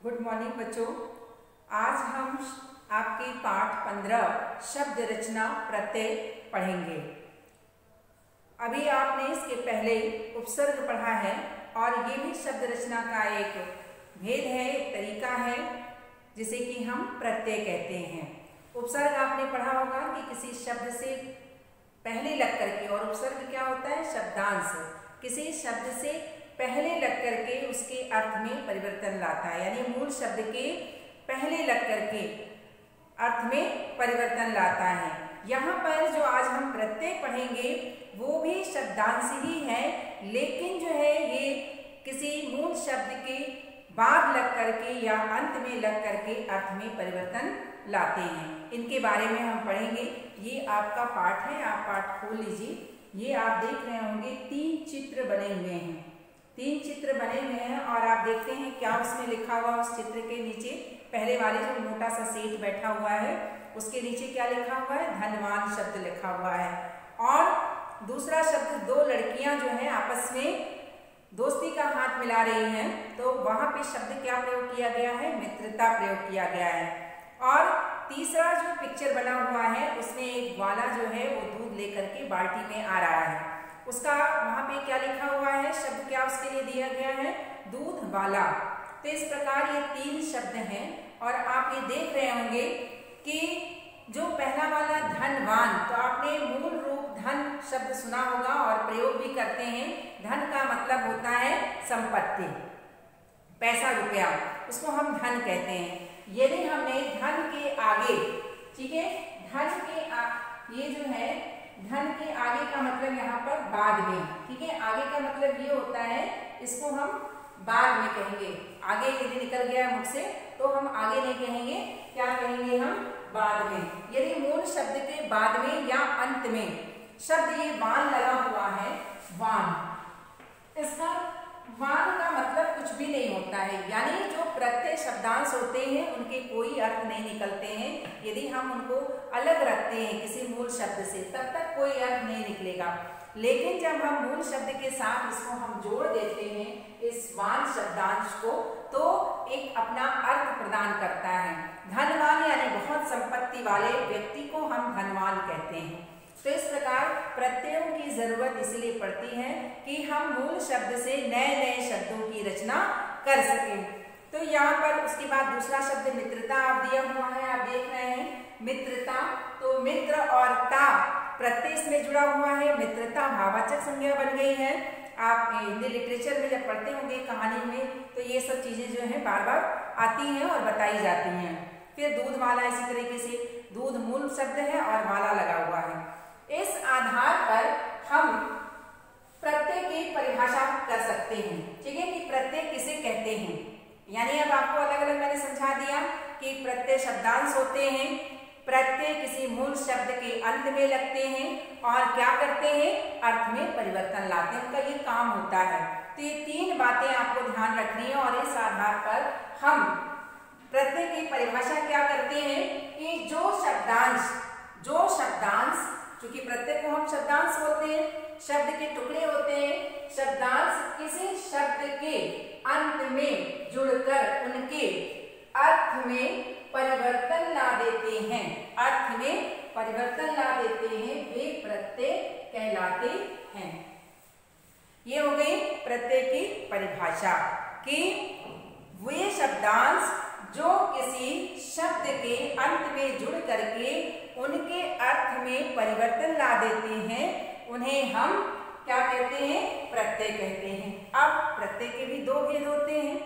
Good morning बच्चों। आज हम आपके पाठ 15 शब्द रचना प्रत्यय पढ़ेंगे। अभी आपने इसके पहले उपसर्ग पढ़ा है और ये भी शब्द रचना का एक भेद है, एक तरीका है जिसे कि हम प्रत्यय कहते हैं। उपसर्ग आपने पढ़ा होगा कि किसी शब्द से पहले लग करके, और उपसर्ग क्या होता है? शब्दांश। किसी शब्द से पहले लग करके उसके अर्थ में परिवर्तन लाता है, यानी मूल शब्द के पहले लग करके अर्थ में परिवर्तन लाता है। यहाँ पर जो आज हम प्रत्यय पढ़ेंगे वो भी शब्दांश ही है, लेकिन जो है ये किसी मूल शब्द के बाद लग करके या अंत में लग करके अर्थ में परिवर्तन लाते हैं। इनके बारे में हम पढ़ेंगे। ये आपका पाठ है, आप पाठ खोल लीजिए। ये आप देख रहे होंगे 3 चित्र बने हुए हैं। 3 चित्र बने हुए हैं और आप देखते हैं क्या उसमें लिखा हुआ। उस चित्र के नीचे पहले वाले जो मोटा सा सेठ बैठा हुआ है उसके नीचे क्या लिखा हुआ है? धनवान शब्द लिखा हुआ है। और दूसरा शब्द, 2 लड़कियां जो हैं आपस में दोस्ती का हाथ मिला रही हैं, तो वहां पे शब्द क्या प्रयोग किया गया है? मित्रता प्रयोग किया गया है। और तीसरा जो पिक्चर बना हुआ है उसमें एक ग्वाला जो है वो दूध लेकर के बाल्टी में आ रहा है। उसका वहां पे क्या लिखा हुआ है? शब्द क्या उसके लिए दिया गया है? दूध वाला। तो इस प्रकार ये 3 शब्द हैं और आप ये देख रहे होंगे कि जो पहला वाला धनवान, तो आपने मूल रूप धन शब्द सुना होगा और प्रयोग भी करते हैं। धन का मतलब होता है संपत्ति, पैसा रुपया, उसको हम धन कहते हैं। यदि हमने धन के आगे, ठीक है, धन के ये जो है धन के आगे का मतलब यहाँ पर बाद में, ठीक है, आगे का मतलब ये होता है, इसको हम बाद में कहेंगे। आगे यदि निकल गया मुख से तो हम आगे नहीं कहेंगे, क्या कहेंगे हम? बाद में। यदि मूल शब्द के बाद में या अंत में शब्द ये वान लगा हुआ है, वान, इसका वान का मतलब कुछ भी नहीं होता है, यानी जो प्रत्यय शब्दांश होते हैं उनके कोई अर्थ नहीं निकलते हैं। यदि हम उनको अलग रखते हैं किसी मूल शब्द से तब तक कोई अर्थ नहीं निकलेगा, लेकिन जब हम मूल शब्द के साथ इसको हम जोड़ देते हैं, इस वान शब्दांश को, तो एक अपना अर्थ प्रदान करता है। धनवान यानी बहुत संपत्ति वाले व्यक्ति को हम धनवान कहते हैं। तो इस प्रकार प्रत्ययों की जरूरत इसलिए पड़ती है कि हम मूल शब्द से नए नए शब्दों की रचना कर सकें। तो यहाँ पर उसके बाद दूसरा शब्द मित्रता आप दिया हुआ है, आप देख रहे हैं मित्रता। तो मित्र और ता प्रत्यय इसमें जुड़ा हुआ है, मित्रता भाववाचक संज्ञा बन गई है। आप हिंदी लिटरेचर में जब पढ़ते होंगे कहानी में, तो ये सब चीजें जो है बार बार आती हैं और बताई जाती हैं। फिर दूध वाला, इसी तरीके से दूध मूल शब्द है और वाला लगा हुआ है। इस आधार पर हम प्रत्यय की परिभाषा कर सकते हैं, ठीक है, कि प्रत्यय किसे कहते हैं। यानी अब आपको अलग अलग मैंने समझा दिया कि प्रत्यय शब्दांश होते हैं, प्रत्यय किसी मूल शब्द के अंत में लगते हैं और क्या करते हैं? अर्थ में परिवर्तन लाते हैं, उनका ये काम होता है। तो ये 3 बातें आपको ध्यान रखनी है और इस आधार पर हम प्रत्यय की परिभाषा क्या करते हैं कि जो शब्दांश, क्योंकि प्रत्यय को हम शब्दांश बोलते हैं, शब्द के टुकड़े होते हैं, शब्दांश किसी शब्द के अंत में जुड़कर उनके अर्थ में परिवर्तन ला देते हैं, अर्थ में परिवर्तन ला देते हैं, वे प्रत्यय कहलाते हैं। ये हो गई प्रत्यय की परिभाषा कि वे शब्दांश जो किसी शब्द के अंत में जुड़ करके उनके अर्थ में परिवर्तन ला देते हैं, उन्हें हम क्या कहते हैं? प्रत्यय कहते हैं। अब प्रत्यय के भी 2 भेद होते हैं,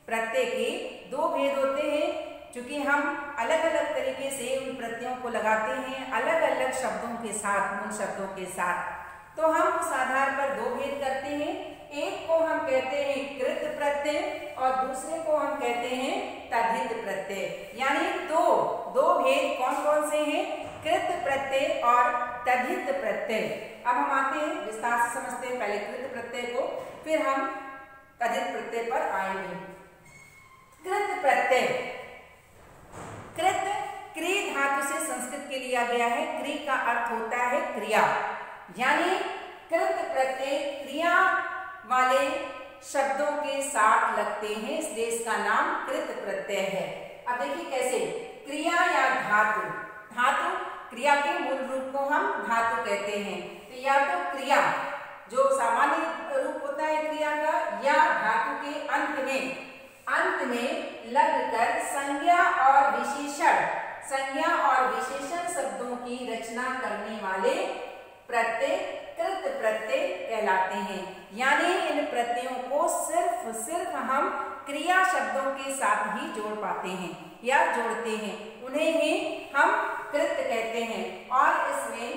प्रत्यय के 2 भेद होते हैं, क्योंकि हम अलग अलग तरीके से उन प्रत्ययों को लगाते हैं, अलग अलग शब्दों के साथ, मूल शब्दों के साथ। तो हम उस आधार पर 2 भेद करते हैं। एक को हम कहते हैं कृत प्रत्यय और दूसरे को हम कहते हैं तद्धित प्रत्यय। यानी दो भेद कौन कौन से हैं? कृत प्रत्यय और तद्धित प्रत्यय। अब हम आते हैं विस्तार से समझते हैं, पहले कृत प्रत्यय को, फिर हम तद्धित प्रत्यय पर आएंगे। कृत प्रत्यय, कृत क्री धातु से संस्कृत के लिया गया है। क्री का अर्थ होता है क्रिया, यानी कृत प्रत्यय क्रिया वाले शब्दों के साथ लगते हैं, इसलिए इसका नाम कृत प्रत्यय है। अब देखिए कैसे, क्रिया या धातु, धातु क्रिया के मूल रूप को हम धातु कहते हैं। तो या तो क्रिया जो सामान्य रूप होता है क्रिया का, या धातु के अंत में लगकर संज्ञा और विशेषण शब्दों की रचना करने वाले प्रत्यय कृत प्रत्यय कहलाते हैं। यानी इन प्रत्ययों को सिर्फ हम क्रिया शब्दों के साथ ही जोड़ पाते हैं या जोड़ते हैं, उन्हें ही हम कृत कहते हैं। और इसमें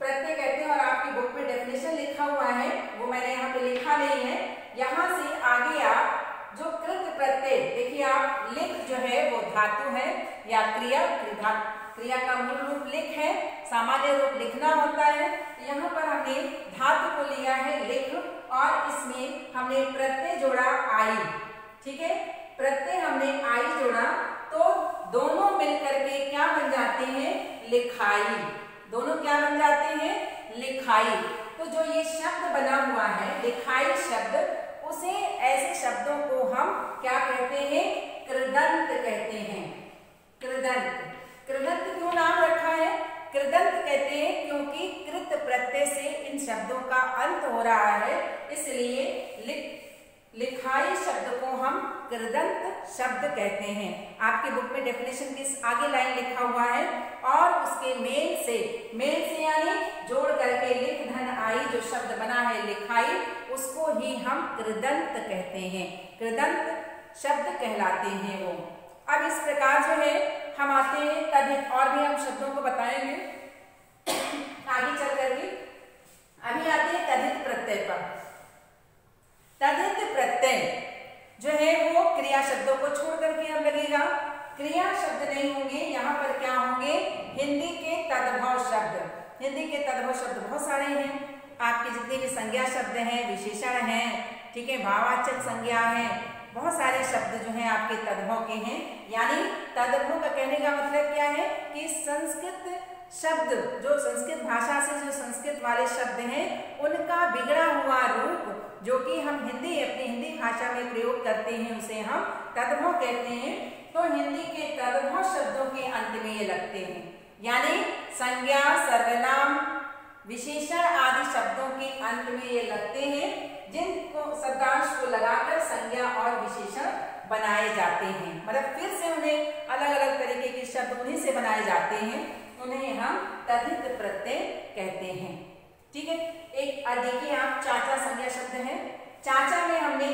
प्रत्यय कहते हैं, और आपकी बुक में डेफिनेशन लिखा हुआ है, वो मैंने यहाँ पे लिखा नहीं है। यहाँ से आगे आप जो कृत प्रत्यय देखिए, आप लिख जो है वो धातु है या क्रिया का मूल रूप लिख है, सामान्य रूप लिखना होता है। यहाँ पर हमने धातु को लिया है लिख, और इसमें हमने प्रत्यय जोड़ा आई। ठीक है, प्रत्यय हमने आई जोड़ा तो दोनों मिलकर के क्या बन जाते हैं, लिखाई। दोनों क्या बन जाते हैं, लिखाई। तो जो ये शब्द बना हुआ है लिखाई शब्द, उसे ऐसे शब्दों को हम क्या कहते हैं, कृदंत कहते हैं। कृदंत क्यों नाम रखा है, कृदंत कहते हैं क्योंकि कृत प्रत्यय से इन शब्दों का अंत हो रहा है, इसलिए लिखाई शब्द को हम कृदंत शब्द कहते हैं। आपकी बुक में डेफिनेशन के आगे लाइन लिखा हुआ है, और उसके मेल से यानी जोड़ करके लिख धन आई जो शब्द बना है लिखाई, उसको ही हम कृदंत कहते हैं, कृदंत शब्द कहलाते हैं वो। अब इस प्रकार जो है हम आते हैं तद्धित, और भी हम शब्दों को बताएंगे आगे चल करके। अभी आते हैं तद्धित प्रत्यय पर। तद्धित प्रत्यय जो है वो क्रिया शब्दों को छोड़ करके अब लगेगा, क्रिया शब्द नहीं होंगे, यहाँ पर क्या होंगे, हिंदी के तद्भव शब्द। हिंदी के तद्भव शब्द बहुत सारे हैं, आपके जितने भी संज्ञा शब्द हैं, विशेषण हैं, ठीक है, भाववाचक संज्ञा है, बहुत सारे शब्द जो हैं आपके तद्भव के हैं। यानी तद्भव का कहने का मतलब क्या है कि संस्कृत शब्द, जो संस्कृत भाषा से जो संस्कृत वाले शब्द हैं, उनका बिगड़ा हुआ रूप जो कि हम अपनी हिंदी भाषा में प्रयोग करते हैं, उसे हम तद्भव कहते हैं। तो हिंदी के तद्भव शब्दों के अंत में ये लगते हैं, यानी संज्ञा, सर्वनाम, विशेषण आदि शब्दों के अंत में ये लगते हैं, जिनको शब्दांश को लगाकर संज्ञा और विशेषण बनाए जाते हैं। मतलब फिर से उन्हें अलग अलग तरीके के शब्द उन्हीं से बनाए जाते हैं, उन्हें हम तद्धित प्रत्यय कहते हैं। ठीक है, एक देखिए आप चाचा संज्ञा शब्द है, चाचा में हमने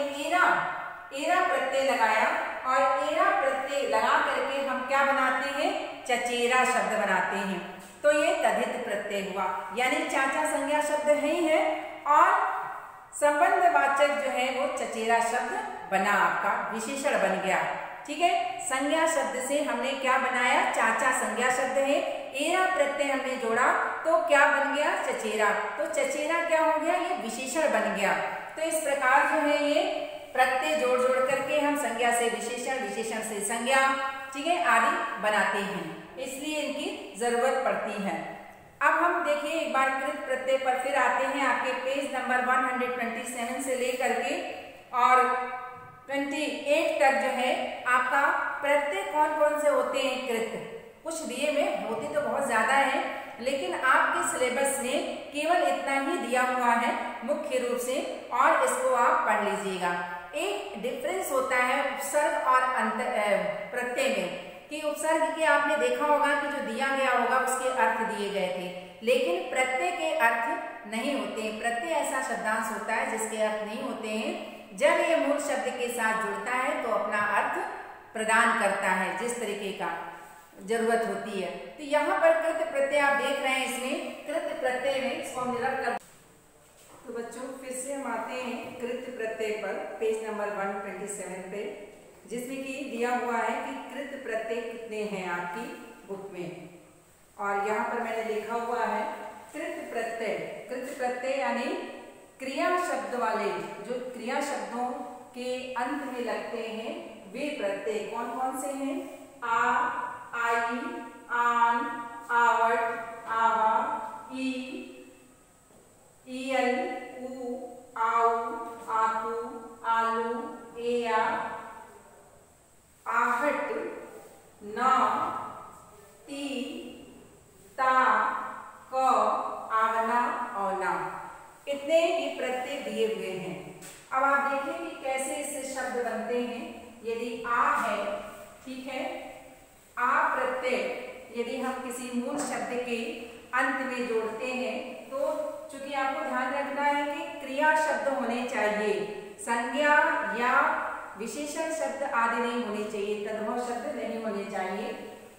एरा प्रत्यय लगाया, और एरा प्रत्यय लगा करके हम क्या बनाते हैं, चचेरा शब्द बनाते हैं। तो ये तद्धित प्रत्यय हुआ, यानी चाचा संज्ञा शब्द है ही है, और संबंधवाचक जो है वो चचेरा शब्द बना, आपका विशेषण बन गया। ठीक है, संज्ञा शब्द से हमने क्या बनाया, चाचा संज्ञा शब्द है, एरा प्रत्यय हमने जोड़ा तो क्या बन गया, चचेरा। तो चचेरा क्या हो गया, ये विशेषण बन गया। तो इस प्रकार जो है ये प्रत्यय जोड़ करके हम संज्ञा से विशेषण, विशेषण से संज्ञा, ठीक है, आदि बनाते हैं, इसलिए इनकी जरूरत पड़ती है। अब हम देखिए एक बार कृत प्रत्यय पर फिर आते हैं, आपके पेज नंबर 127 से लेकर के और 28 तक जो है आपका प्रत्यय कौन कौन से होते हैं कृत, कुछ दिए में होते तो बहुत ज्यादा है, लेकिन आपके सिलेबस में केवल इतना ही दिया हुआ है मुख्य रूप से, और इसको आप पढ़ लीजिएगा। एक डिफरेंस होता है उपसर्ग और प्रत्यय में, कि उपसर्ग के आपने देखा होगा कि जो दिया गया होगा उसके अर्थ दिए गए थे, लेकिन प्रत्यय के अर्थ नहीं होते हैं। प्रत्यय ऐसा शब्दांश होता है जिसके अर्थ नहीं होते हैं, जब ये मूल शब्द के साथ जुड़ता है तो अपना अर्थ प्रदान करता है जिस तरीके का जरूरत होती है। तो यहाँ पर कृत प्रत्यय आप देख रहे हैं, इसमें कृत प्रत्यय में इसको हम निरस्त कर। तो बच्चों फिर से हम आते हैं कृत प्रत्यय पर, पेज नंबर 127 पे, जिसमें कि दिया हुआ है कि कृत प्रत्यय कितने हैं आपकी बुक में, और यहाँ पर मैंने लिखा हुआ है कृत प्रत्यय। कृत प्रत्यय यानी क्रिया शब्द वाले, जो क्रिया शब्दों के अंत में लगते हैं वे प्रत्यय कौन कौन से हैं, आ, आई, आन, आवट, आवा, ई, ईयल, ऊ, आऊ, आकू, हुए हैं। अब आप देखिए कि कैसे इससे शब्द बनते हैं। यदि आ है, ठीक है, आ प्रत्यय यदि हम किसी मूल शब्द के अंत में जोड़ते हैं तो चूंकि आपको ध्यान रखना है कि क्रिया शब्द होने चाहिए, संज्ञा या विशेषण शब्द आदि नहीं होने चाहिए, तद्भव शब्द नहीं होने चाहिए।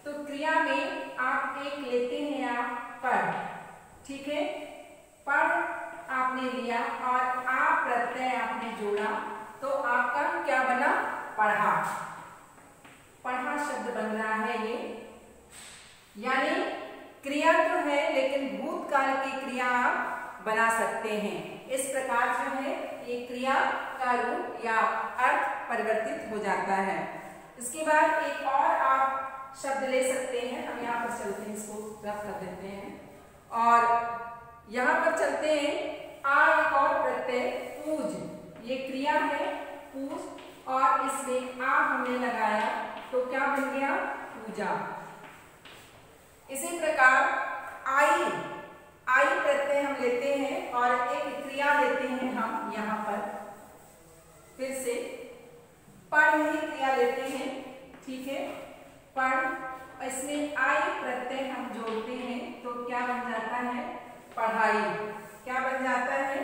तो क्रिया में आप एक लेते हैं आप पढ़, ठीक है, पढ़ आपने लिया और आ प्रत्यय आपने जोड़ा तो आपका क्या बना, पढ़ा। पढ़ा शब्द बन रहा है ये, यानी क्रिया तो है लेकिन भूतकाल की क्रिया आप बना सकते हैं। इस प्रकार जो है ये क्रिया का रूप या अर्थ परिवर्तित हो जाता है। इसके बाद एक और आप शब्द ले सकते हैं। हम यहाँ पर चलते हैं, इसको रफ कर देते हैं और यहाँ पर चलते हैं। आ एक और प्रत्यय पूज, ये क्रिया है पूज और इसमें आ हमने लगाया तो क्या बन गया, पूजा। इसी प्रकार आई, आई प्रत्यय हम लेते हैं और एक क्रिया लेते हैं हम यहाँ पर, फिर से पढ़ ही क्रिया लेते हैं, ठीक है, पढ़, इसमें आई प्रत्यय हम जोड़ते हैं तो क्या बन जाता है, पढ़ाई। क्या बन जाता है,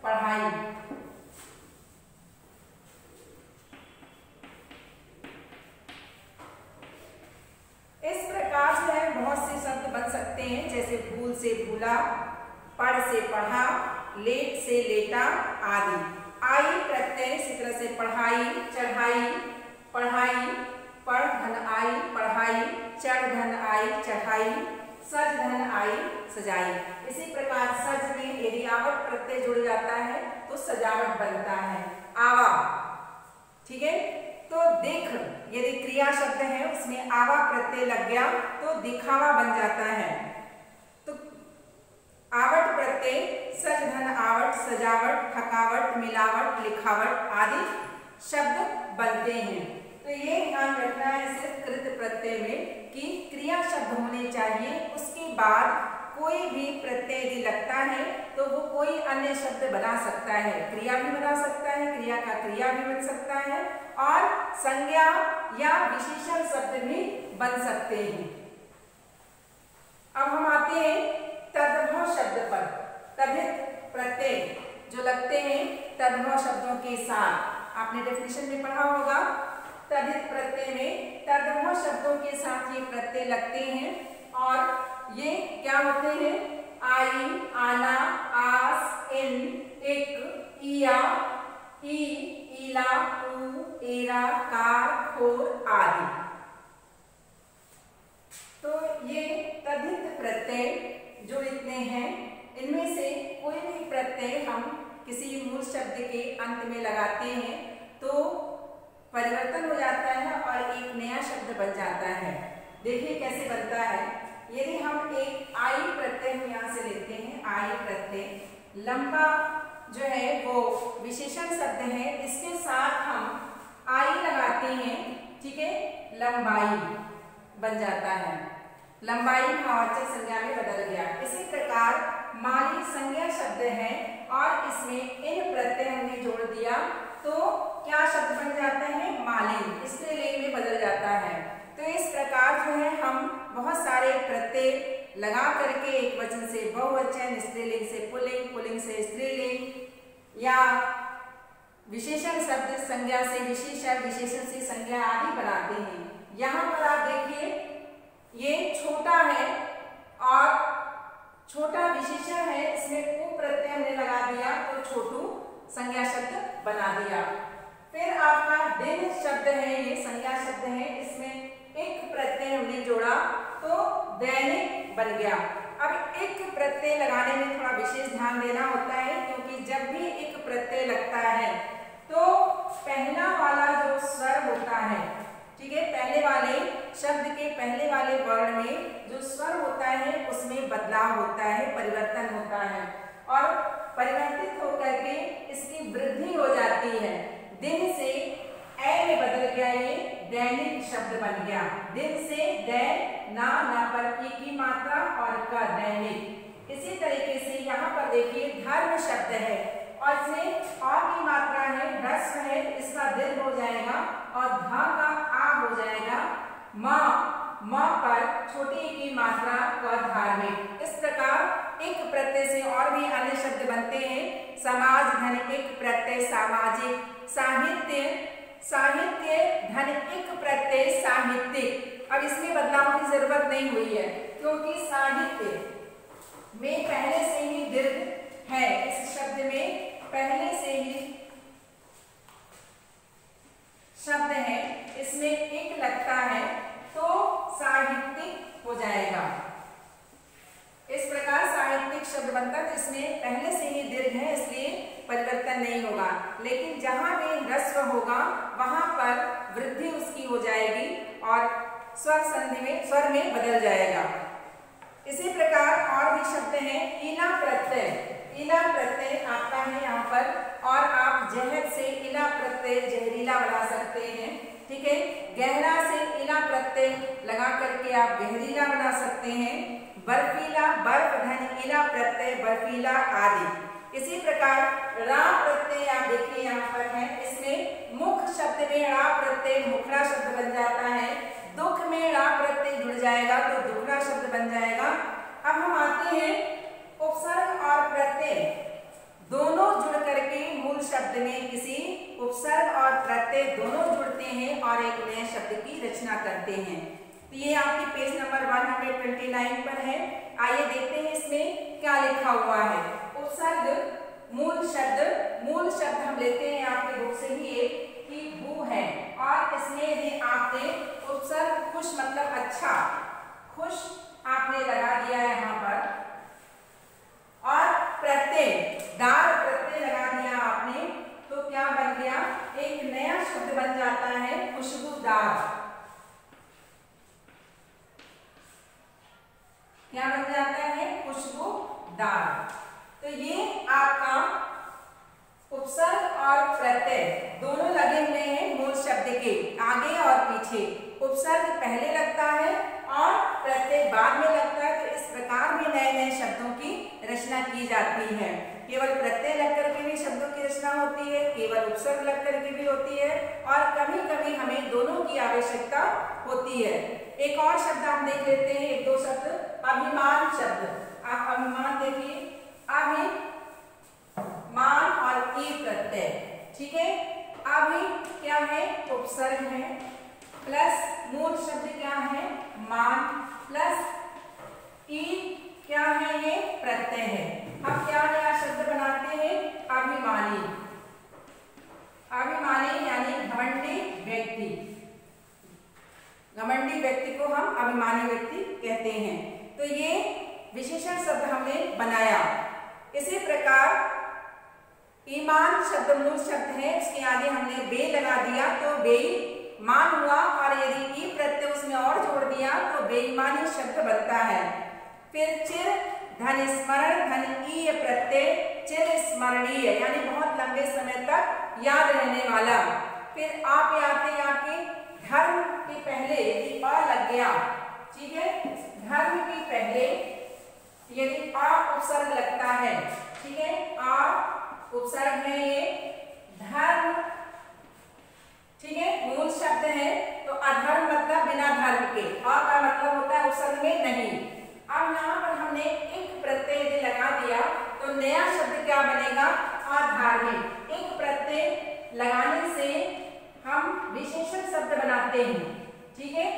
पढ़ाई। इस प्रकार से बहुत से शब्द बन सकते हैं, जैसे भूल से भूला, पढ़ से पढ़ा, लेट से लेटा आदि। आई प्रत्यय इसी तरह से पढ़ाई, चढ़ाई, पढ़ाई, पढ़ धन आई, पढ़ाई, चढ़ धन आई, चढ़ाई, सज धन आई, सजाई। इसी प्रकार सज में यदि आवट प्रत्यय जुड़ जाता है तो सजावट बनता है, आवा, ठीक है। तो दिख यदि क्रिया शब्द है उसमें आवा प्रत्यय लग गया तो दिखावा बन जाता है। तो आवट प्रत्यय सज धन आवट, सजावट, थकावट, मिलावट, लिखावट आदि शब्द बनते हैं। तो ये ध्यान रखना है सिर्फ कृत प्रत्यय में कि क्रिया शब्द होने चाहिए, उसके बाद कोई भी प्रत्यय यदि लगता है तो वो कोई अन्य शब्द बना सकता है, क्रिया भी बना सकता है, क्रिया का क्रिया भी बन सकता है और संज्ञा या विशेषण शब्द भी बन सकते हैं। अब हम आते हैं तद्भव शब्द पर। तद्धित प्रत्यय जो लगते हैं तद्भव शब्दों के साथ, आपने डेफिनेशन में पढ़ा होगा। तद्धित प्रत्यय में तद्भव शब्दों के साथ ये प्रत्यय लगते हैं और ये क्या होते हैं, आई, आना, आस, इन, इक, इया, ई, ईला, ऊ, एरा, कार, खोर आदि। तो ये तद्धित प्रत्यय जो इतने हैं, इनमें से कोई भी प्रत्यय हम किसी मूल शब्द के अंत में लगाते हैं तो परिवर्तन हो जाता है और एक नया शब्द बन जाता है। देखिए कैसे बनता है। यदि हम एक आई प्रत्यय हम यहाँ से लेते हैं, आई प्रत्यय, लंबा जो है वो विशेषण शब्द है, इसके साथ हम आई लगाते हैं, ठीक है, लंबाई बन जाता है। लंबाई भाववाचक संज्ञा में बदल गया। इसी प्रकार माली संज्ञा शब्द है और इसमें इन प्रत्यय हमने जोड़ दिया तो क्या शब्द बन जाते हैं, मालिन, स्त्रीलिंग में बदल जाता है। तो इस प्रकार जो है हम बहुत सारे प्रत्यय लगा करके एक वचन से बहुवचन, स्त्रीलिंग से पुल्लिंग, पुल्लिंग से स्त्रीलिंग या विशेषण शब्द संज्ञा से विशेषण, विशेषण से संज्ञा आदि बनाते हैं। यहाँ पर आप देखिए ये छोटा है और छोटा विशेषण है, इसमें उ प्रत्यय हमने लगा दिया तो छोटू संज्ञा शब्द बना दिया। फिर आपका दिन शब्द है, ये संज्ञा शब्द है, इसमें एक प्रत्यय हमने जोड़ा तो दैनिक बन गया। अब एक प्रत्यय लगाने में थोड़ा विशेष ध्यान देना होता है क्योंकि जब भी एक प्रत्यय लगता है तो पहला वाला जो स्वर होता है, ठीक है, पहले वाले शब्द के पहले वाले वर्ण में जो स्वर होता है उसमें बदलाव होता है, परिवर्तन होता है और परिवर्तित होकर के इसकी वृद्धि हो जाती है। दिन से ए में बदल गया, ये दैनिक शब्द बन गया। दिन से दै, ना पर ई की मात्रा और का दैनिक। इसी तरीके से यहाँ पर देखिए धर्म शब्द है और इसमें अ की मात्रा है, ह्रस्व है, इसका दीर्घ हो जाएगा और ध का आ हो जाएगा। म पर छोटी ई की मात्रा क धार्मिक। इस प्रकार इक प्रत्यय से और भी अन्य शब्द बनते हैं। समाज धन इक प्रत्यय सामाजिक, साहित्य साहित्य धन इक प्रत्यय साहित्यिक। अब इसमें बदलाव की जरूरत नहीं हुई है क्योंकि साहित्य में पहले से ही दीर्घ है। इस शब्द में पहले से ही शब्द है, इसमें एक लगता है तो साहित्यिक हो जाएगा। इस प्रकार साहित्यिक शब्द बनता है तो इसमें पहले से ही दीर्घ है, इसलिए परिवर्तन नहीं होगा। लेकिन जहां भी ह्रस्व होगा वहां पर वृद्धि उसकी हो जाएगी और स्वर संधि में स्वर में बदल जाएगा। इसी प्रकार और भी शब्द हैं। इला प्रत्यय, इला प्रत्यय आपका है यहाँ पर और आप जहर से इला प्रत्यय जहरीला बना सकते हैं। ठीक है, गहरा से इला प्रत्यय लगा करके आप गहरीला बना सकते हैं। बर्फीला, बर्फ धन इला प्रत्यय बर्फीला आदि। इसी प्रकार रा प्रत्यय आप देखिए यहाँ पर है, इसमें मुख शब्द में रा प्रत्यय मुखड़ा शब्द बन जाता है। दुख में रा प्रत्यय जुड़ जाएगा तो दुखड़ा शब्द बन जाएगा। अब हम आते हैं उपसर्ग और प्रत्यय दोनों जुड़ करके मूल शब्द में किसी उपसर्ग और प्रत्यय दोनों जुड़ते हैं और एक नए शब्द की रचना करते हैं। तो ये आपके पेज नंबर 129 पर है। आइए देखते हैं इसमें क्या लिखा हुआ है। उपसर्ग मूल शब्द हम लेते हैं आपके बुक से ही एक कि भू है और इसमें यदि आपने उपसर्ग खुश मतलब अच्छा, खुश आपने लगा दिया है यहाँ पर और प्रत्यय दार प्रत्यय लगा दिया आपने तो क्या बन गया, एक नया शब्द बन जाता है खुशबूदार। क्या बन जाता है, खुशबूदार। तो ये आपका उपसर्ग और प्रत्यय दोनों लगे हुए हैं मूल शब्द के आगे और पीछे। उपसर्ग पहले लगता है और प्रत्यय बाद में लगता है। तो इस प्रकार भी नए नए शब्दों की रचना की जाती है। केवल प्रत्यय लग करके भी शब्दों की रचना होती है, केवल उपसर्ग लग करके भी होती है और कभी कभी हमें दोनों की आवश्यकता होती है। एक और शब्द आप देख लेते हैं, एक दो शब्द। अभिमान शब्द, आप अभिमान देखिए, अभिमान और ई प्रत्यय। ठीक है, अभि क्या है, उपसर्ग है प्लस मूल शब्द क्या है, मान प्लस ई क्या है, ये प्रत्यय है। अब क्या नया शब्द बनाते हैं, अभिमानी। अभिमानी यानी घमंडी व्यक्ति। घमंडी व्यक्ति को हम अभिमानी व्यक्ति कहते हैं। तो ये विशेषण शब्द हमने बनाया। इसी प्रकार ईमान शब्द मूल शब्द है, उसके आगे हमने बे लगा दिया तो बेईमान हुआ और यदि ई प्रत्यय उसमें और जोड़ दिया तो बेईमानी शब्द बनता है। फिर चिर धन स्मरण धन ई प्रत्यय चिर स्मरणीय यानी बहुत लंबे समय तक याद रहने वाला। फिर आप आते आपके धर्म के पहले यदि अ लग गया, ठीक है, धर्म के पहले यदि आ उपसर्ग लगता है, ठीक है, आ उपसर्ग है ये, धर्म, ठीक है, मूल शब्द है तो अधर्म मतलब बिना धर्म के, आ का मतलब होता है उपसर्ग में नहीं। अब यहाँ पर हमने एक प्रत्यय यदि लगा दिया तो नया शब्द क्या बनेगा, अधार्मिक। एक प्रत्यय लगाने से हम विशेषण शब्द बनाते हैं, ठीक है,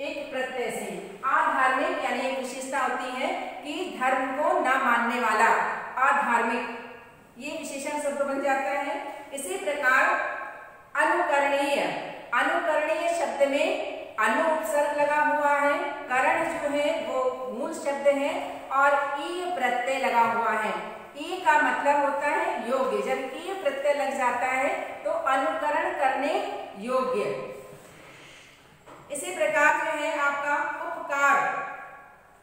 एक प्रत्यय से। अधार्मिक यानी एक विशेषता होती है कि धर्म को न मानने वाला, अधार्मिक, ये विशेषण शब्द बन जाता है। इसी प्रकार अनुकरणीय, अनुकरणीय शब्द में अनु उपसर्ग लगा हुआ है, करण जो है वो मूल शब्द है और ई प्रत्यय लगा हुआ है। ई का मतलब होता है योग्य, जब ई प्रत्यय लग जाता है तो अनुकरण करने योग्य। इसी प्रकार जो है आपका उपकार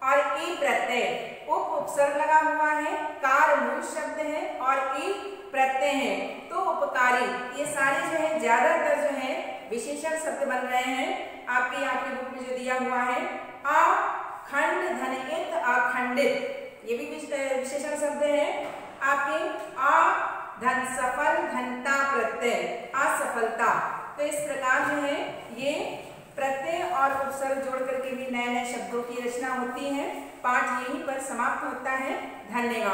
और ई प्रत्यय, उप उपसर्ग लगा हुआ है, कार मूल शब्द है और ई प्रत्यय है तो उपकारी। ये सारे जो है ज्यादातर जो है विशेषण शब्द बन रहे हैं। आपके आपकी बुक में जो दिया हुआ है अखंड धनित अखंडित, ये भी विशेषण शब्द है। आपके सफलता। तो इस प्रकार जो है ये प्रत्यय और उपसर्ग जोड़ करके भी नए नए शब्दों की रचना होती है। पाठ यहीं पर समाप्त होता है। धन्यवाद।